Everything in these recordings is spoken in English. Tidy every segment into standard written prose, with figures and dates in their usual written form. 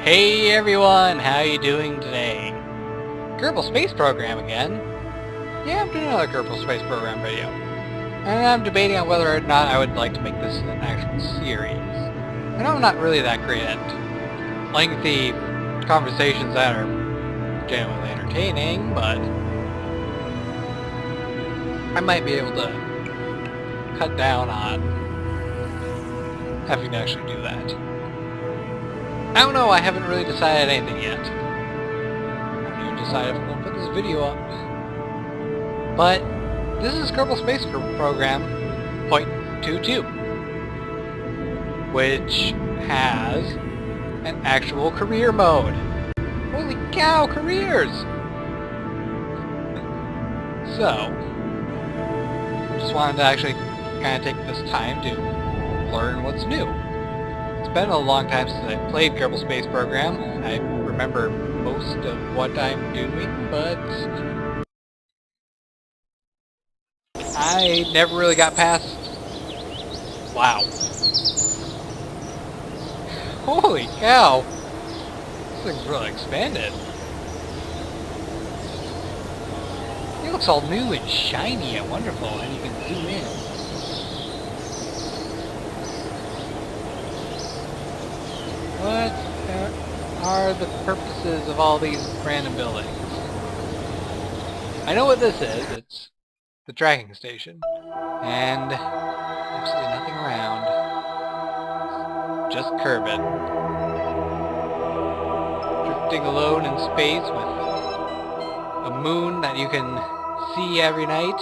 Hey everyone, how you doing today? Kerbal Space Program again? Yeah, I'm doing another Kerbal Space Program video. And I'm debating on whether or not I would like to make this an actual series. I know I'm not really that great at lengthy conversations that are genuinely entertaining, but I might be able to cut down on having to actually do that. I don't know, I haven't really decided anything yet. I haven't even decided if I'm going to put this video up. But this is Kerbal Space Program .22, which has an actual career mode. Holy cow, careers! So, just wanted to actually kind of take this time to learn what's new. It's been a long time since I played Kerbal Space Program. I remember most of what I'm doing, but I never really got past... Wow. Holy cow! This thing's really expanded. It looks all new and shiny and wonderful, and you can zoom in. What are the purposes of all these random buildings? I know what this is. It's the tracking station. And absolutely nothing around. Just Kerbin. Drifting alone in space with a moon that you can see every night.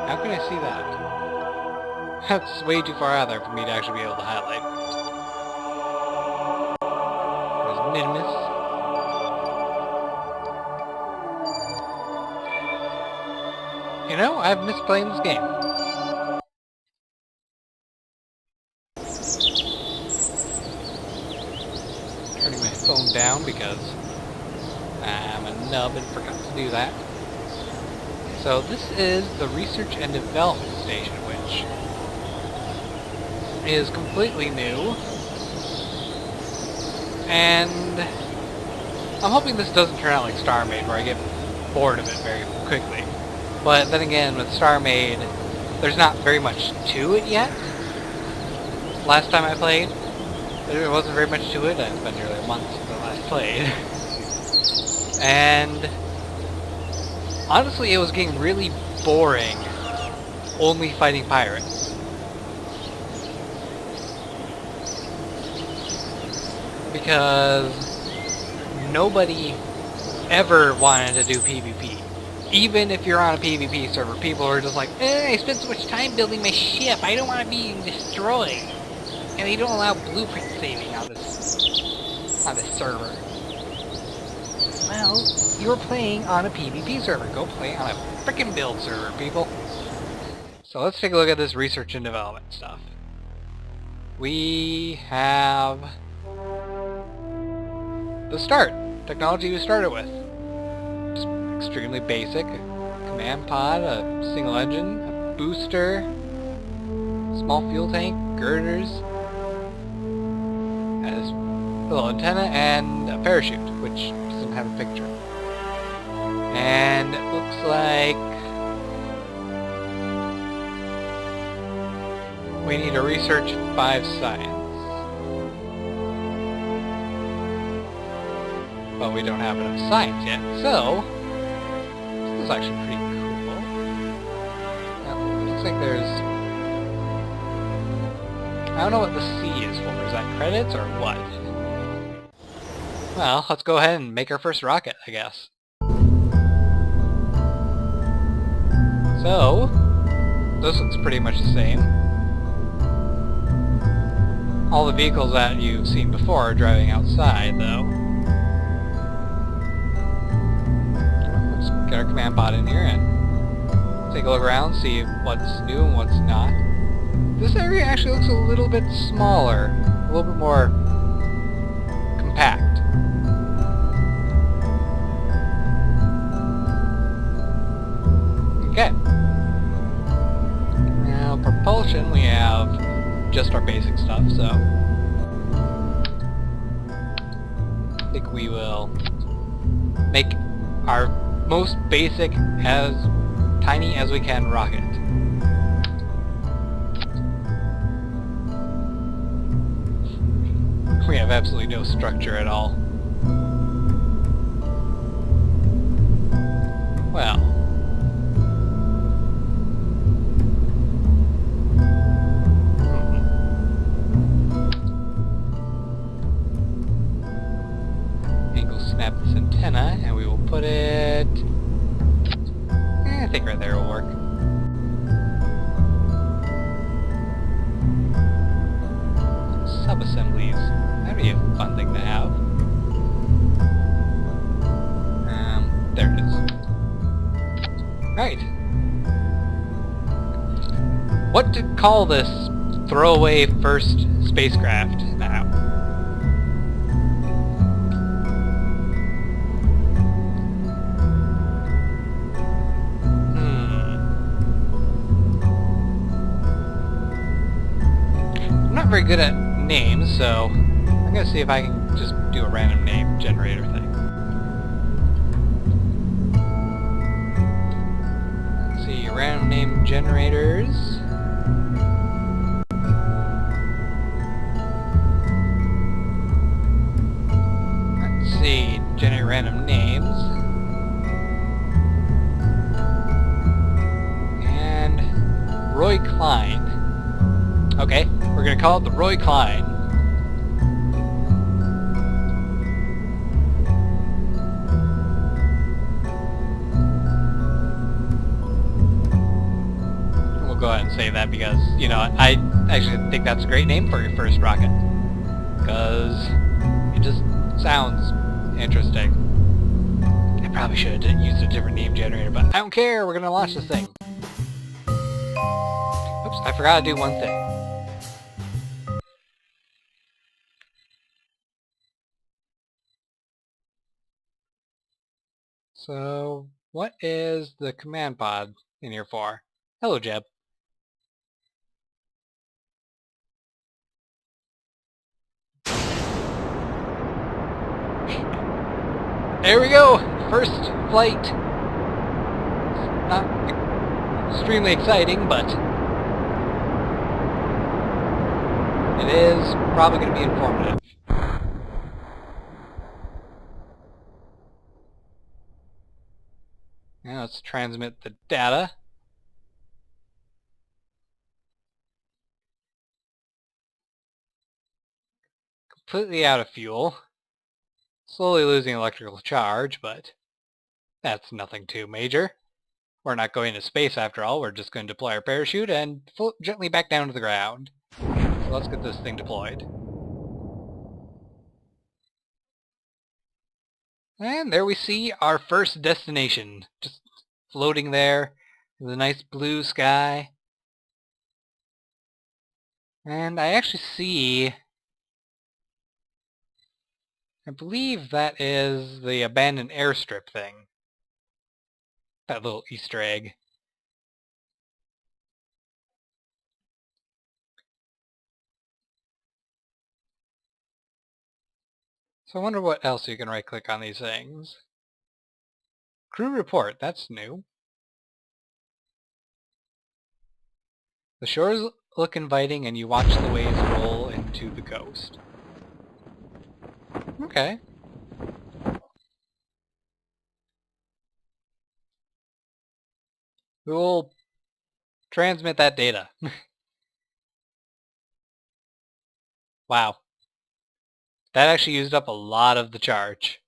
How can I see that? That's way too far out there for me to actually be able to highlight. There's Minimus. You know, I've missed playing this game. Turning my phone down because I'm a nub and forgot to do that. So this is the Research and Development Station, which is completely new, and I'm hoping this doesn't turn out like StarMade, where I get bored of it very quickly. But then again, with StarMade, there's not very much to it yet. Last time I played, there wasn't very much to it. It's been nearly a month since I last played. And honestly, it was getting really boring only fighting pirates. Because nobody ever wanted to do PvP. Even if you're on a PvP server, people are just like, I spent so much time building my ship, I don't want to be destroyed. And they don't allow blueprint saving on this server. Well, you're playing on a PvP server. Go play on a frickin' build server, people. So let's take a look at this research and development stuff. We have the start. Technology we started with. Just extremely basic. A command pod, a single engine, a booster, small fuel tank, girders, a little antenna, and a parachute, which doesn't have a picture. And it looks like we need to research 5 science. But we don't have enough science yet, so this is actually pretty cool. Now, it looks like there's... I don't know what the C is for. Is that credits or what? Well, let's go ahead and make our first rocket, I guess. So, this looks pretty much the same. All the vehicles that you've seen before are driving outside, though. Let's get our command pod in here and take a look around, see what's new and what's not. This area actually looks a little bit smaller, a little bit more compact. Okay. Now, propulsion, we have just our basic stuff, so I think we will make our most basic, as tiny as we can rocket. We have absolutely no structure at all. Well. Angle snap this antenna, and we will put it... I think right there will work. Sub-assemblies. That'd be a fun thing to have. There it is. Right. What to call this throwaway first spacecraft now? I'm not very good at names, so I'm gonna see if I can just do a random name generator thing. Let's see, random name generators. Let's see, generate random names. And Roy Klein. Okay, we're gonna call it the Roy Klein. We'll go ahead and save that because, you know, I actually think that's a great name for your first rocket. Because it just sounds interesting. I probably should have used a different name generator, but I don't care, we're gonna launch this thing. Oops, I forgot to do one thing. So, what is the command pod in here for? Hello, Jeb. There we go! First flight. Not extremely exciting, but it is probably going to be informative. Now let's transmit the data. Completely out of fuel. Slowly losing electrical charge, but that's nothing too major. We're not going to space after all, we're just going to deploy our parachute and float gently back down to the ground. So let's get this thing deployed. And there we see our first destination. Just floating there. The nice blue sky. And I actually see... I believe that is the abandoned airstrip thing. That little Easter egg. So I wonder what else you can right-click on these things. Crew report, that's new. The shores look inviting and you watch the waves roll into the coast. Okay. We will transmit that data. Wow. That actually used up a lot of the charge.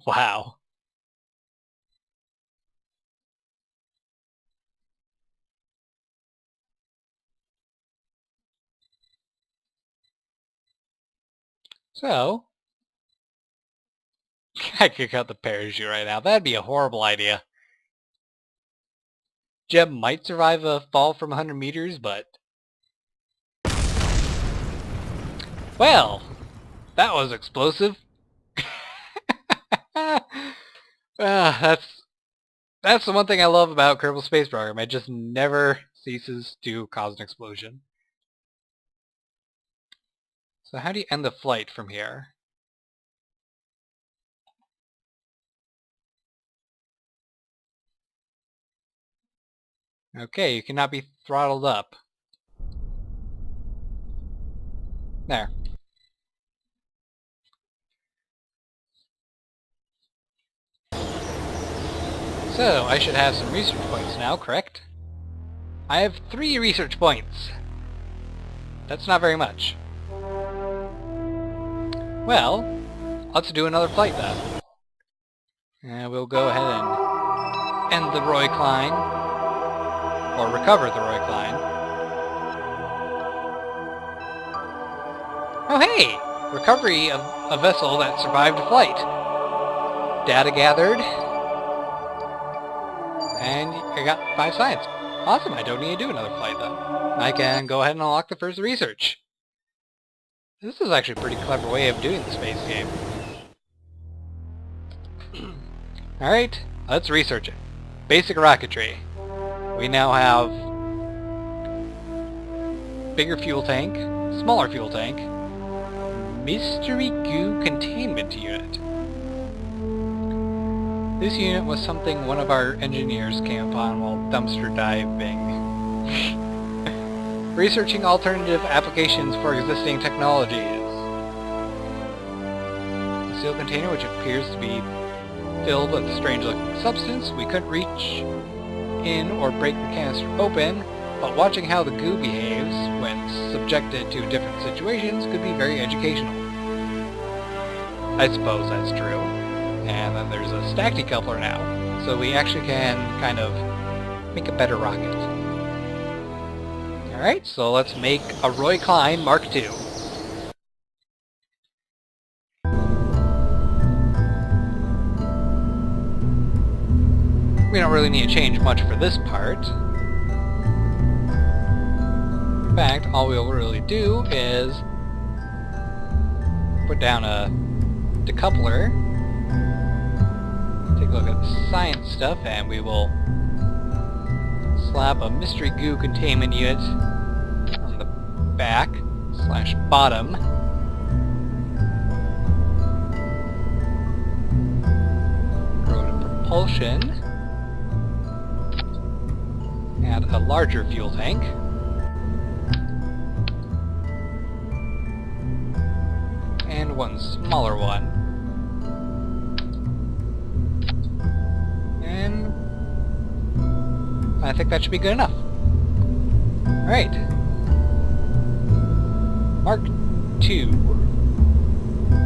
Wow. So, I could cut the parachute right now. That'd be a horrible idea. Jeb might survive a fall from 100 meters, but... Well, that was explosive. That's the one thing I love about Kerbal Space Program. I just never ceases to cause an explosion. So how do you end the flight from here? Okay, you cannot be throttled up. There. So, I should have some research points now, correct? I have 3 research points. That's not very much. Well, let's do another flight then. And we'll go ahead and end the Roy Klein, or recover the Roy Klein. Oh hey! Recovery of a vessel that survived a flight. Data gathered. And I got 5 science. Awesome, I don't need to do another flight then. I can go ahead and unlock the first research. This is actually a pretty clever way of doing the space game. Alright, let's research it. Basic rocketry. We now have bigger fuel tank, smaller fuel tank, mystery goo containment unit. This unit was something one of our engineers came upon while dumpster diving. Researching alternative applications for existing technologies. A sealed container which appears to be filled with a strange-looking substance. We couldn't reach in or break the canister open, but watching how the goo behaves when subjected to different situations could be very educational. I suppose that's true. And then there's a stack decoupler now, so we actually can kind of make a better rocket. Alright, so let's make a Roy Klein Mark II. We don't really need to change much for this part. In fact, all we'll really do is put down a decoupler, take a look at the science stuff, and we will slap a mystery goo containment unit on the back / bottom. Go to propulsion. Add a larger fuel tank. And one smaller one. And I think that should be good enough. Alright. Mark II.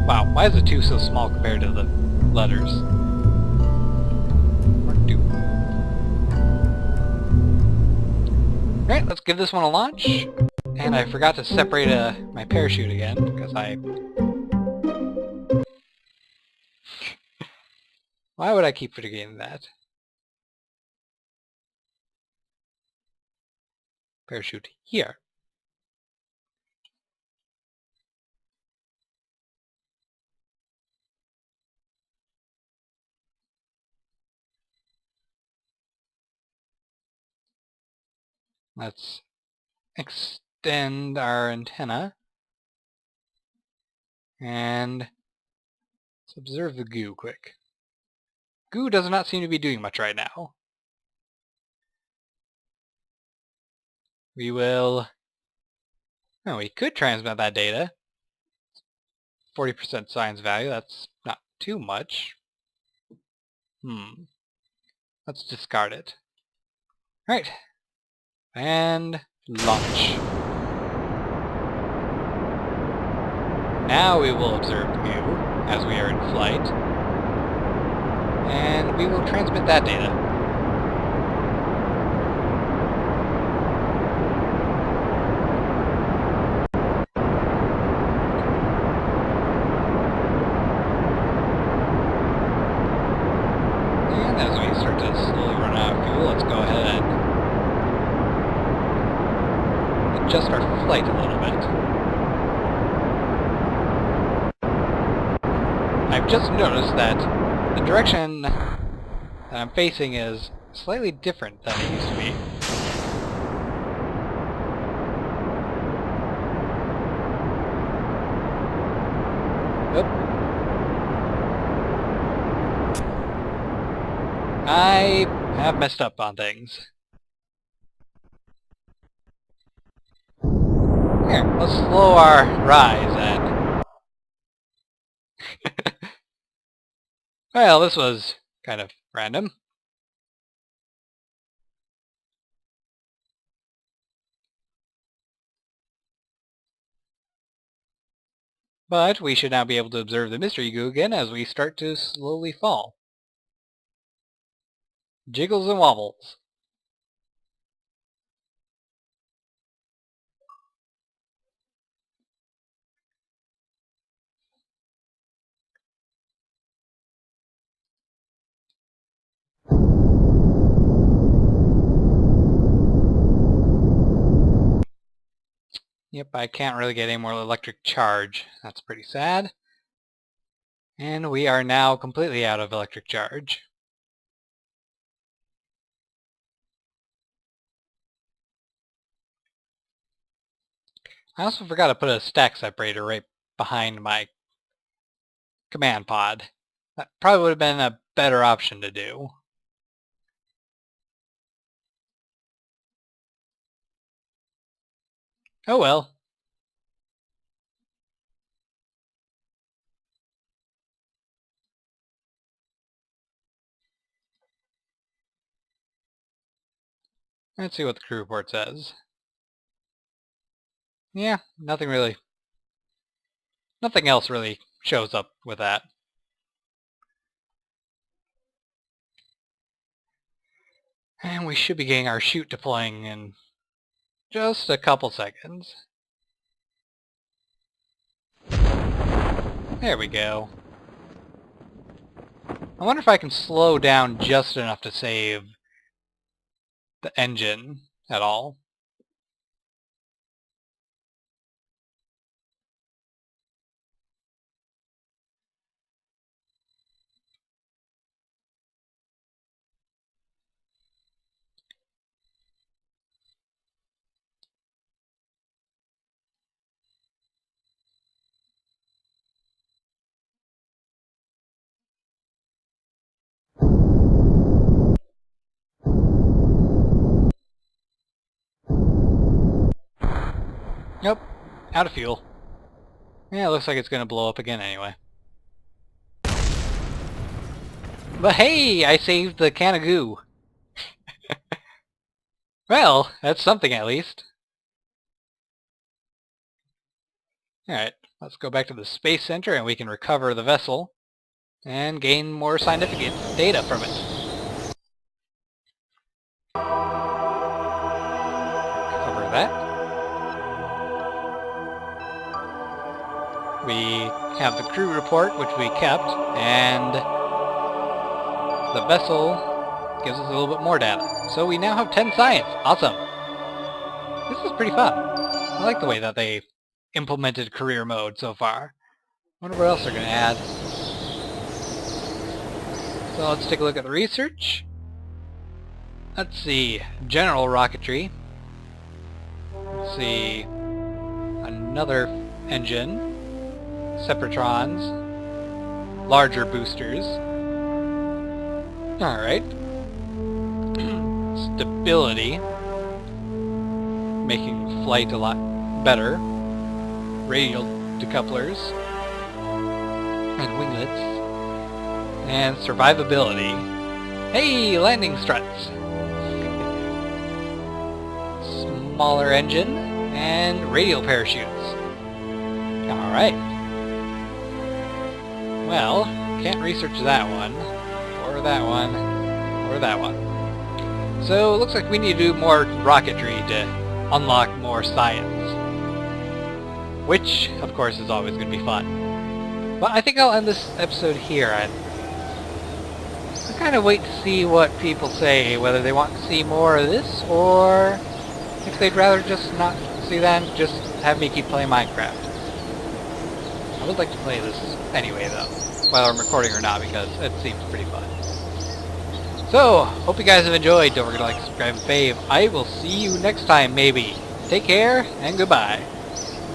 Wow, why is the 2 so small compared to the letters? Mark II. Alright, let's give this one a launch. And I forgot to separate my parachute again, because why would I keep forgetting that? Parachute here. Let's extend our antenna. And let's observe the goo quick. Goo does not seem to be doing much right now. We will... Oh, we could transmit that data. 40% science value, that's not too much. Let's discard it. Alright. And launch. Now we will observe the goo as we are in flight. And we will transmit that data. And as we start to slowly run out of fuel, let's go ahead and adjust our flight a little bit. I've just noticed that the direction that I'm facing is slightly different than it used to be. I have messed up on things. Here, let's slow our rise then. Well, this was kind of random. But we should now be able to observe the mystery goo again as we start to slowly fall. Jiggles and wobbles. Yep, I can't really get any more electric charge. That's pretty sad. And we are now completely out of electric charge. I also forgot to put a stack separator right behind my command pod. That probably would have been a better option to do. Oh well. Let's see what the crew report says. Yeah, nothing else really shows up with that. And we should be getting our chute deploying in just a couple seconds. There we go. I wonder if I can slow down just enough to save the engine at all. Nope, out of fuel. Yeah, it looks like it's gonna blow up again anyway. But hey, I saved the can of goo. Well, that's something at least. Alright, let's go back to the Space Center and we can recover the vessel and gain more scientific data from it. Cover that. We have the crew report, which we kept, and the vessel gives us a little bit more data. So we now have 10 science. Awesome. This is pretty fun. I like the way that they implemented career mode so far. Wonder what else they're going to add. So let's take a look at the research. Let's see. General rocketry. Let's see. Another engine. Separatrons. Larger boosters. Alright. Stability. Making flight a lot better. Radial decouplers. And winglets. And survivability. Hey, landing struts! Smaller engine. And radial parachutes. Alright. Well, can't research that one. Or that one. Or that one. So, it looks like we need to do more rocketry to unlock more science. Which, of course, is always going to be fun. But I think I'll end this episode here. I'll kind of wait to see what people say, whether they want to see more of this, or if they'd rather just not see that and just have me keep playing Minecraft. I would like to play this anyway, though, whether I'm recording or not, because it seems pretty fun. So, hope you guys have enjoyed. Don't forget to like, subscribe, and fave. I will see you next time, maybe. Take care, and goodbye.